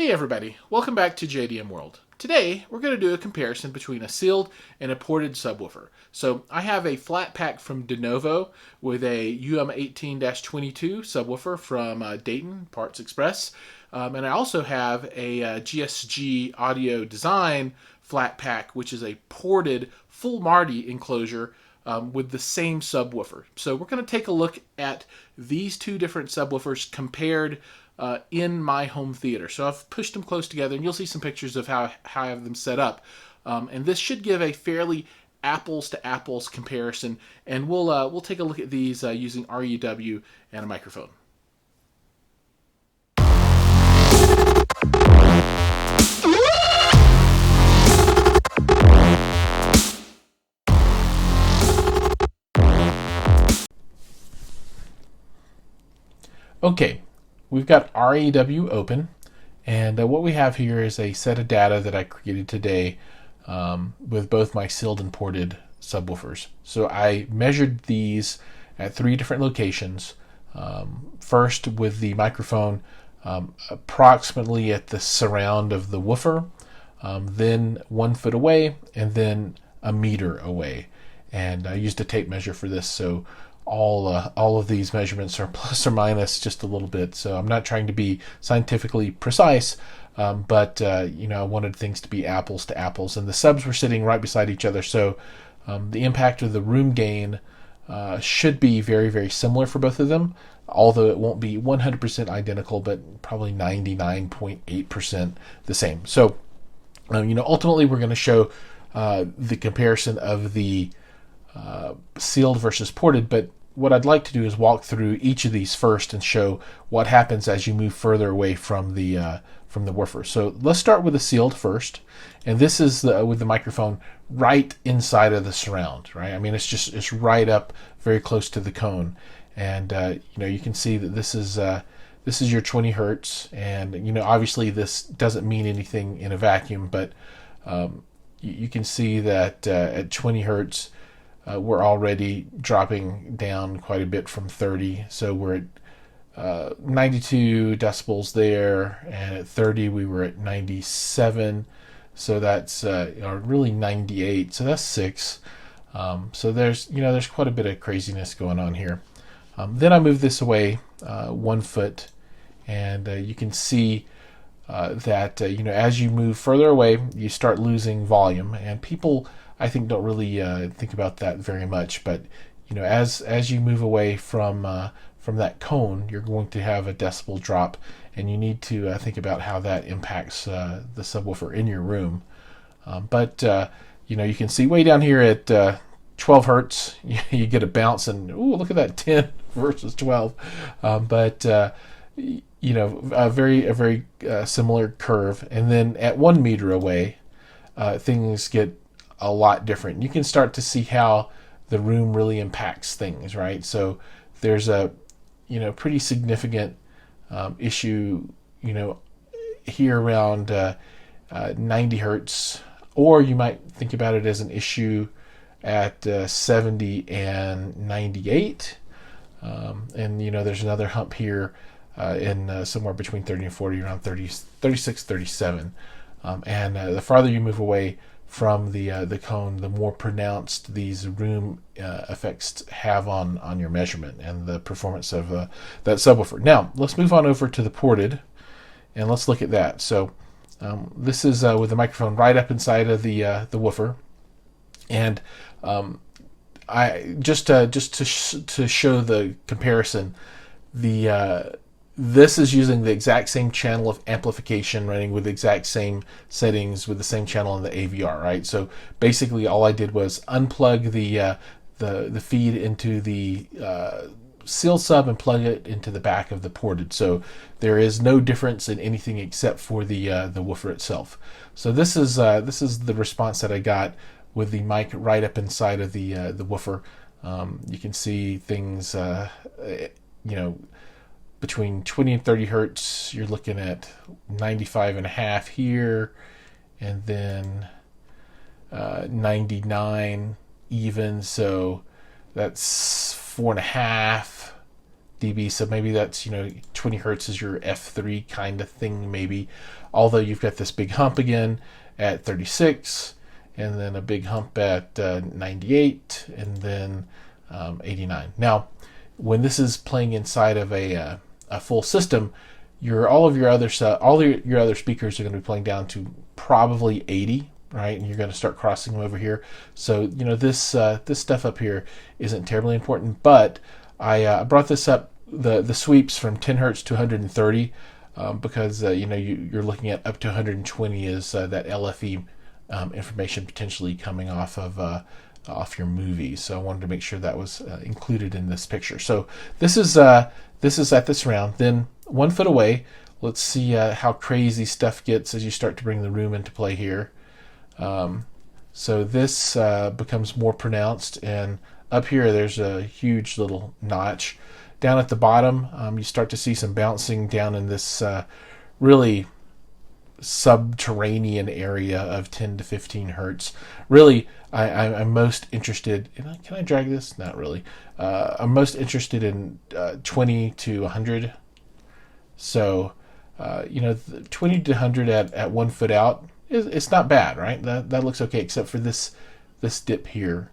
Hey everybody, welcome back to JDM World. Today we're going to do a comparison between a sealed and a ported subwoofer. So I have a flat pack from Denovo with a UM18-22 subwoofer from Dayton Parts Express. And I also have a GSG Audio Design flat pack, which is a ported full Marty enclosure with the same subwoofer. So we're going to take a look at these two different subwoofers compared in my home theater. So I've pushed them close together, and you'll see some pictures of how I have them set up. And this should give a fairly apples to apples comparison. And we'll take a look at these using REW and a microphone. Okay, we've got REW open, and what we have here is a set of data that I created today with both my sealed and ported subwoofers. So I measured these at 3 different locations. First with the microphone approximately at the surround of the woofer, then 1 foot away, and then a meter away. And I used a tape measure for this, so all of these measurements are plus or minus just a little bit. So I'm not trying to be scientifically precise, but I wanted things to be apples to apples. And the subs were sitting right beside each other, so the impact of the room gain should be very, very similar for both of them, although it won't be 100% identical, but probably 99.8% the same. So, ultimately we're going to show the comparison of the sealed versus ported, but what I'd like to do is walk through each of these first and show what happens as you move further away from the woofer. So let's start with the sealed first, and this is with the microphone right inside of the surround, right? I mean, it's right up very close to the cone, and you can see that this is your 20 hertz, and obviously this doesn't mean anything in a vacuum, but you can see that at 20 hertz. We're already dropping down quite a bit from 30, so we're at 92 decibels there, and at 30 we were at 97, so that's really 98, so that's 6. So there's quite a bit of craziness going on here. Then I move this away 1 foot, and you can see that as you move further away, you start losing volume, and people, I think, don't really think about that very much. But as you move away from that cone, you're going to have a decibel drop, and you need to think about how that impacts the subwoofer in your room. But you can see way down here at 12 hertz, you get a bounce, and ooh, look at that 10 versus 12. But a very similar curve, and then at 1 meter away, things get a lot different. You can start to see how the room really impacts things, right? So there's a pretty significant issue here around 90 hertz, or you might think about it as an issue at 70 and 98, and there's another hump here in somewhere between 30 and 40, around 30, 36, 37, and the farther you move away from the cone, the more pronounced these room effects have on your measurement and the performance of that subwoofer. Now let's move on over to the ported, and let's look at that. So this is with the microphone right up inside of the woofer, and I just to show the comparison, this is using the exact same channel of amplification, running with the exact same settings with the same channel in the AVR, right? So basically all I did was unplug the feed into the seal sub and plug it into the back of the ported. So there is no difference in anything except for the woofer itself. So this is the response that I got with the mic right up inside of the woofer. You can see things between 20 and 30 hertz, you're looking at 95.5 here, and then 99 even, so that's 4.5 dB. So maybe that's 20 hertz is your F3 kind of thing, maybe. Although you've got this big hump again at 36, and then a big hump at 98, and then 89. Now, when this is playing inside of a full system, all of your other speakers are going to be playing down to probably 80, right? And you're going to start crossing them over here. So this stuff up here isn't terribly important, but I brought this up, the sweeps from 10 hertz to 130, because you're looking at up to 120 is that LFE information potentially coming off your movie. So I wanted to make sure that was included in this picture. So this is at this round. Then 1 foot away, let's see how crazy stuff gets as you start to bring the room into play here. So this becomes more pronounced, and up here there's a huge little notch. Down at the bottom, you start to see some bouncing down in this really subterranean area of 10 to 15 hertz. Really, I'm most interested in, can I drag this? Not really. I'm most interested in 20 to 100. So, 20 to 100 at 1 foot out, it's not bad, right? That looks okay, except for this dip here.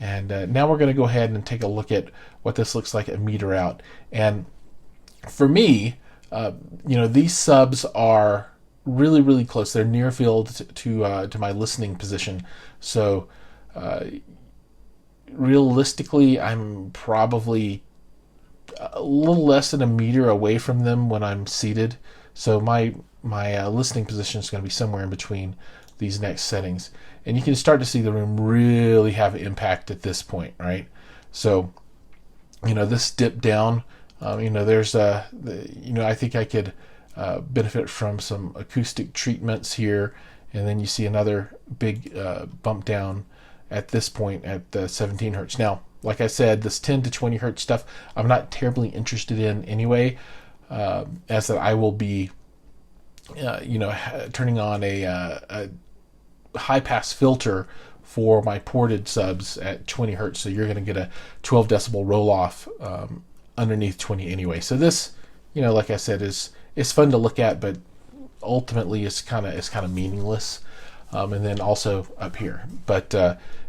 And now we're going to go ahead and take a look at what this looks like a meter out. And for me, these subs are really, really close. They're near field to my listening position. So realistically, I'm probably a little less than a meter away from them when I'm seated. So my listening position is going to be somewhere in between these next settings. And you can start to see the room really have impact at this point, right? So, this dip down, there's I think I could benefit from some acoustic treatments here. And then you see another big bump down at this point at 17 hertz. Now, like I said, this 10 to 20 hertz stuff, I'm not terribly interested in anyway, as that I will be, turning on a high pass filter for my ported subs at 20 hertz. So you're going to get a 12 decibel roll off underneath 20 anyway. So this, like I said, is fun to look at, but ultimately it's kind of meaningless. And then also up here. But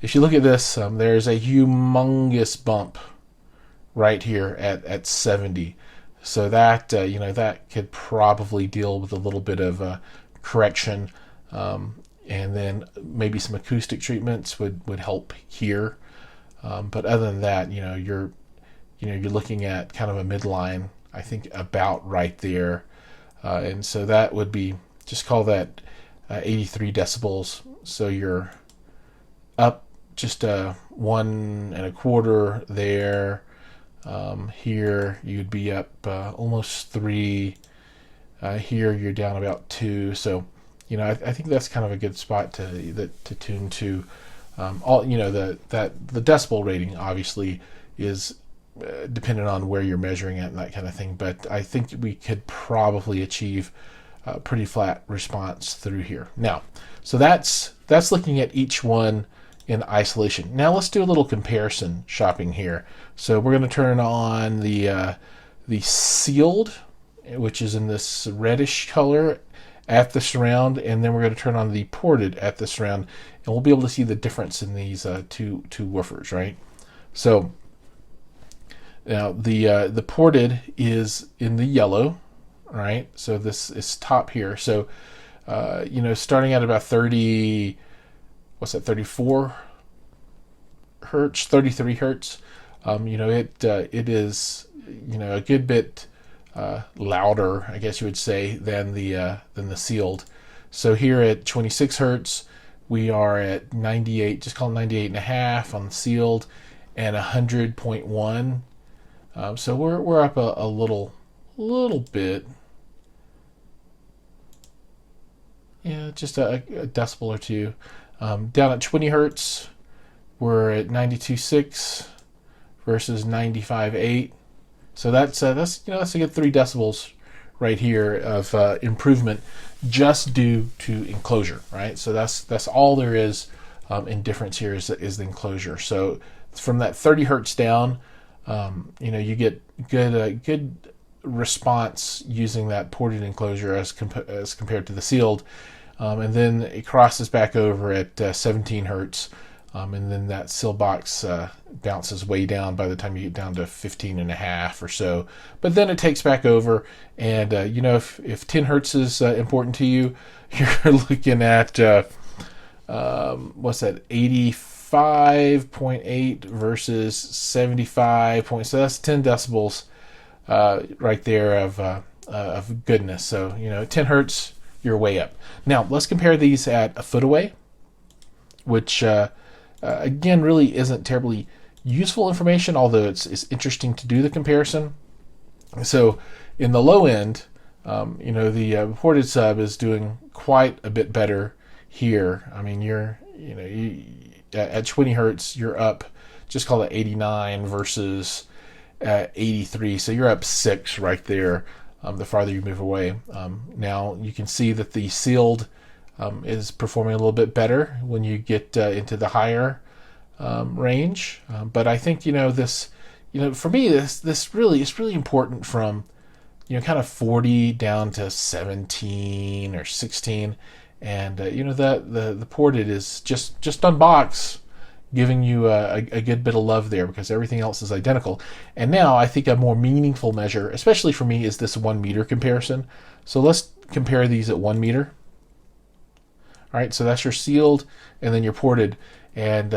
if you look at this, there's a humongous bump right here at 70. So that that could probably deal with a little bit of correction, and then maybe some acoustic treatments would help here. But other than that, you're looking at kind of a midline, I think about right there, and so that would be, just call that 83 decibels. So you're up just 1 1/4 there. Here you'd be up almost 3. Here you're down about 2. So I think that's kind of a good spot to tune to. The decibel rating obviously is dependent on where you're measuring it and that kind of thing. But I think we could probably achieve a pretty flat response through here. Now, so that's looking at each one in isolation. Now let's do a little comparison shopping here. So we're going to turn on the sealed, which is in this reddish color, at the surround, and then we're going to turn on the ported at the surround, and we'll be able to see the difference in these two woofers, right? So now the ported is in the yellow, right? So this is top here. So starting at about 30, what's that, 34 hertz, 33 hertz. It is a good bit louder, I guess you would say, than the sealed. So here at 26 hertz, we are at 98, just call it 98.5 on the sealed, and 100.1. So we're up a little bit. Yeah, just a decibel or two. Down at 20 hertz, we're at 92.6 versus 95.8. So that's a good 3 decibels right here of improvement just due to enclosure, right? So that's all there is in difference here is the enclosure. So from that 30 hertz down, You get good response using that ported enclosure as compared to the sealed, and then it crosses back over at 17 hertz, and then that seal box bounces way down by the time you get down to 15 and a half or so. But then it takes back over, and if 10 hertz is important to you, you're looking at what's that, 85.8 versus 75 point. So that's 10 decibels right there of goodness. So 10 hertz, you're way up. Now let's compare these at a foot away, which again really isn't terribly useful information, although it's interesting to do the comparison. So in the low end, the ported sub is doing quite a bit better here. I mean, you at 20 hertz, you're up, just call it 89 versus 83. So you're up 6 right there. The farther you move away. Now you can see that the sealed is performing a little bit better when you get into the higher range. But I think this, for me, this really is really important from kind of 40 down to 17 or 16, and the ported is just on box, giving you a good bit of love there because everything else is identical. And now I think a more meaningful measure, especially for me, is this 1 meter comparison. So let's compare these at 1 meter. All right, so that's your sealed and then your ported, and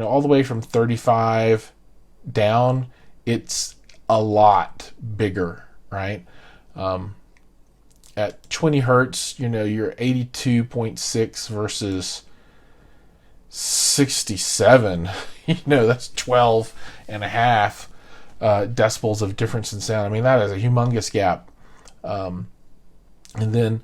all the way from 35 down, it's a lot bigger, right? At 20 hertz, you're 82.6 versus 67. That's 12 and a half decibels of difference in sound. I mean, that is a humongous gap. And then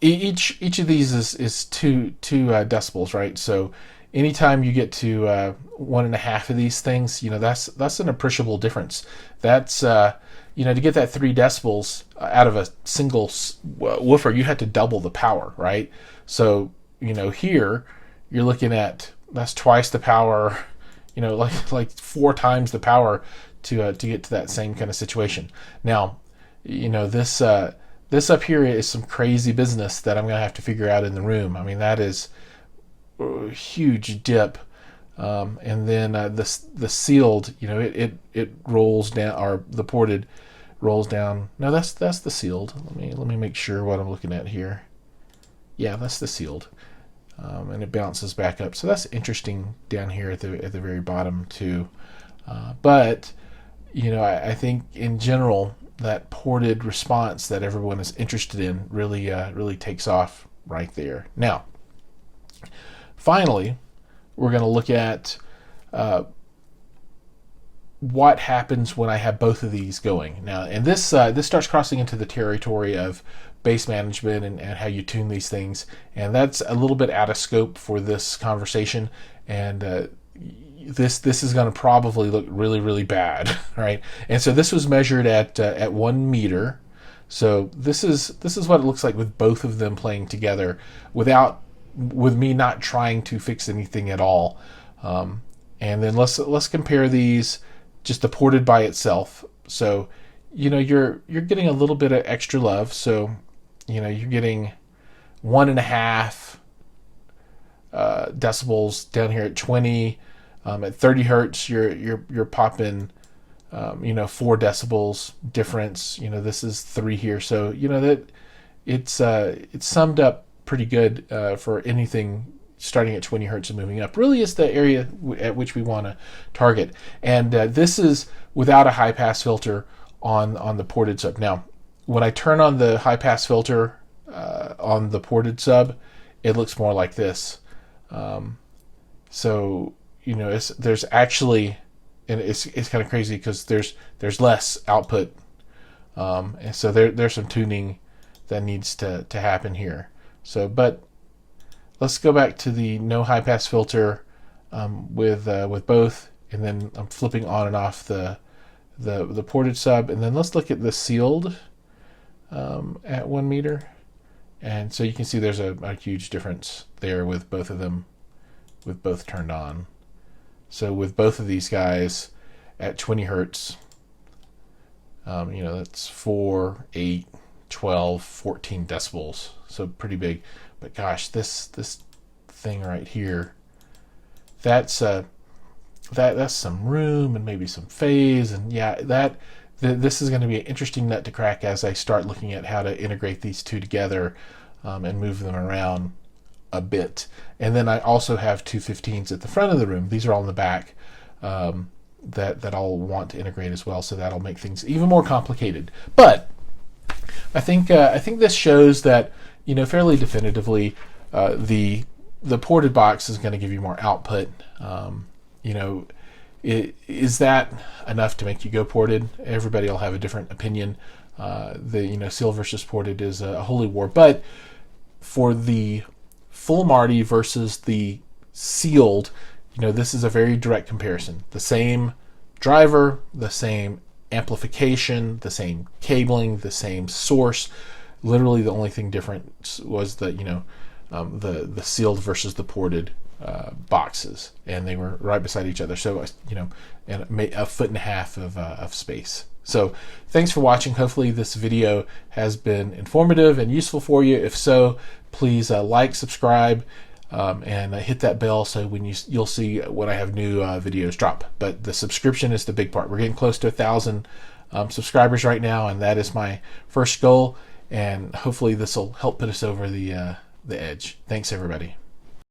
each of these is two decibels, right? So anytime you get to 1.5 of these things, that's an appreciable difference. That's to get that 3 decibels out of a single woofer, you had to double the power, right? So here you're looking at, that's twice the power, like 4 times the power to get to that same kind of situation. Now, this up here is some crazy business that I'm gonna have to figure out in the room. I mean, that is a huge dip. And then the sealed, it rolls down, or the ported rolls down. No, that's the sealed. Let me make sure what I'm looking at here. Yeah, that's the sealed, and it bounces back up. So that's interesting down here at the very bottom too. But I think in general that ported response that everyone is interested in really takes off right there. Now, finally, we're going to look at what happens when I have both of these going. Now, and this starts crossing into the territory of bass management and how you tune these things, and that's a little bit out of scope for this conversation, and this is going to probably look really bad, right? And so this was measured at 1 meter. So this is what it looks like with both of them playing together, with me not trying to fix anything at all. And then let's compare these, just the ported by itself. So you're getting a little bit of extra love. So you're getting 1.5 decibels down here at 20. At 30 hertz, you're popping 4 decibels difference. This is 3 here, so that it's summed up pretty good for anything starting at 20 hertz and moving up. Really is the area at which we want to target. And this is without a high pass filter on the ported sub. Now, when I turn on the high pass filter on the ported sub, it looks more like this. So there's actually, and it's kind of crazy because there's less output, and so there's some tuning that needs to happen here. So, but let's go back to the no high pass filter with both, and then I'm flipping on and off the ported sub, and then let's look at the sealed at 1 meter, and so you can see there's a huge difference there with both of them, with both turned on. So with both of these guys at 20 hertz, that's 4, 8, 12, 14 decibels. So pretty big. But gosh, this thing right here, that's some room and maybe some phase, and yeah, this is going to be an interesting nut to crack as I start looking at how to integrate these two together and move them around a bit. And then I also have two 15s at the front of the room. These are all in the back that I'll want to integrate as well. So that'll make things even more complicated. But I think this shows that fairly definitively the ported box is going to give you more output. Is that enough to make you go ported? Everybody will have a different opinion. Sealed versus ported is a holy war, but for the full Marty versus the sealed, this is a very direct comparison. The same driver, the same amplification, the same cabling, the same source. Literally, the only thing different was the sealed versus the ported boxes, and they were right beside each other. So and a foot and a half of space. So thanks for watching. Hopefully this video has been informative and useful for you. If so, please like, subscribe, and hit that bell so when you'll see when I have new videos drop. But the subscription is the big part. We're getting close to 1,000 subscribers right now, and that is my first goal. And hopefully this will help put us over the edge. Thanks, everybody.